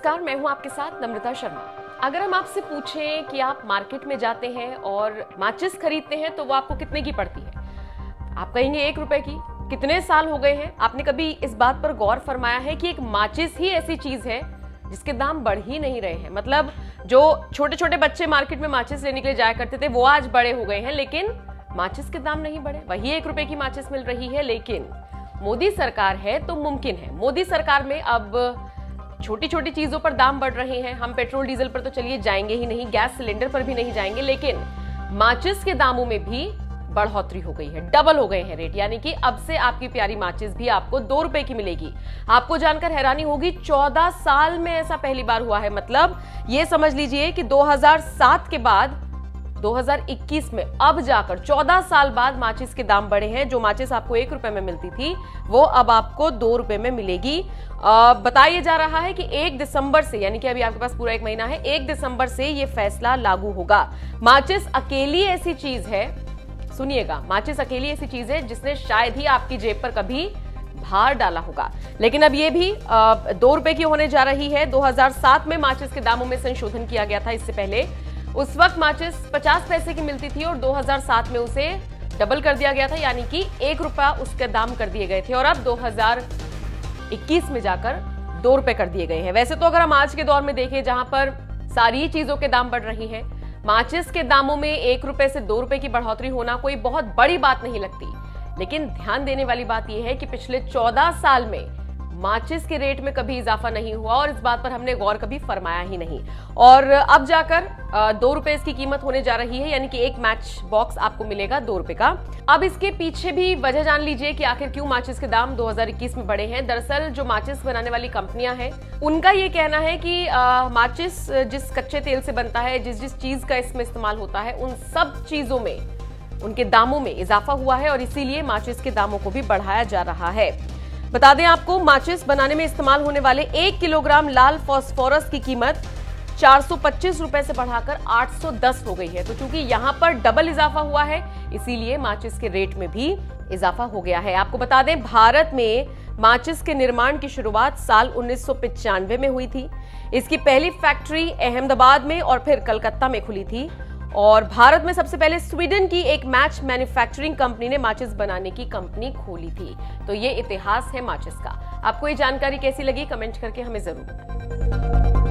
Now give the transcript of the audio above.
नमस्कार, मैं हूं आपके साथ नम्रता शर्मा। अगर हम आपसे पूछें कि आप मार्केट में जाते हैं और माचिस खरीदते हैं तो वो आपको कितने की पड़ती है, आप कहेंगे 1 रुपए की। कितने साल हो गए हैं, आपने कभी इस बात पर गौर फरमाया है कि एक माचिस ही ऐसी चीज है जिसके दाम बढ़ ही नहीं रहे हैं। मतलब जो छोटे छोटे बच्चे मार्केट में माचिस लेने के लिए जाया करते थे वो आज बड़े हो गए हैं, लेकिन माचिस के दाम नहीं बढ़े। वही 1 रुपए की माचिस मिल रही है। लेकिन मोदी सरकार है तो मुमकिन है। मोदी सरकार में अब छोटी छोटी चीजों पर दाम बढ़ रहे हैं। हम पेट्रोल डीजल पर तो चलिए जाएंगे ही नहीं, गैस सिलेंडर पर भी नहीं जाएंगे, लेकिन माचिस के दामों में भी बढ़ोतरी हो गई है, डबल हो गए हैं रेट। यानी कि अब से आपकी प्यारी माचिस भी आपको 2 रुपए की मिलेगी। आपको जानकर हैरानी होगी, 14 साल में ऐसा पहली बार हुआ है। मतलब ये समझ लीजिए कि 2007 के बाद 2021 में अब जाकर 14 साल बाद माचिस के दाम बढ़े हैं। जो माचिस आपको 1 रुपए में मिलती थी वो अब आपको 2 रुपए में मिलेगी। बताया जा रहा है कि 1 दिसंबर से, यानी कि अभी आपके पास पूरा 1 महीना है, 1 दिसंबर से ये फैसला लागू होगा। माचिस अकेली ऐसी चीज है, सुनिएगा, माचिस अकेली ऐसी चीज है जिसने शायद ही आपकी जेब पर कभी भार डाला होगा। लेकिन अब ये भी 2 रुपए की होने जा रही है। 2007 में माचिस के दामों में संशोधन किया गया था। इससे पहले उस वक्त माचिस 50 पैसे की मिलती थी और 2007 में उसे डबल कर दिया गया था, यानी कि 1 रुपया उसके दाम कर दिए गए थे और अब 2021 में जाकर 2 रुपए कर दिए गए हैं। वैसे तो अगर हम आज के दौर में देखें, जहां पर सारी चीजों के दाम बढ़ रही हैं, माचिस के दामों में 1 रुपए से 2 रुपए की बढ़ोतरी होना कोई बहुत बड़ी बात नहीं लगती। लेकिन ध्यान देने वाली बात यह है कि पिछले 14 साल में माचिस के रेट में कभी इजाफा नहीं हुआ और इस बात पर हमने गौर कभी फरमाया ही नहीं। और अब जाकर 2 रुपए इसकी कीमत होने जा रही है, यानी कि एक मैच बॉक्स आपको मिलेगा 2 रुपए का। अब इसके पीछे भी वजह जान लीजिए कि आखिर क्यों माचिस के दाम 2021 में बढ़े हैं। दरअसल जो माचिस बनाने वाली कंपनियां हैं उनका ये कहना है कि माचिस जिस कच्चे तेल से बनता है, जिस जिस चीज का इसमें इस्तेमाल होता है, उन सब चीजों में उनके दामों में इजाफा हुआ है और इसीलिए माचिस के दामों को भी बढ़ाया जा रहा है। बता दें आपको, माचिस बनाने में इस्तेमाल होने वाले 1 किलोग्राम लाल फास्फोरस की कीमत 425 रुपए से बढ़ाकर 810 हो गई है। तो चूंकि यहां पर डबल इजाफा हुआ है, इसीलिए माचिस के रेट में भी इजाफा हो गया है। आपको बता दें, भारत में माचिस के निर्माण की शुरुआत साल 1995 में हुई थी। इसकी पहली फैक्ट्री अहमदाबाद में और फिर कलकत्ता में खुली थी। और भारत में सबसे पहले स्वीडन की एक मैच मैन्युफैक्चरिंग कंपनी ने माचिस बनाने की कंपनी खोली थी। तो ये इतिहास है माचिस का। आपको ये जानकारी कैसी लगी, कमेंट करके हमें जरूर बताएं।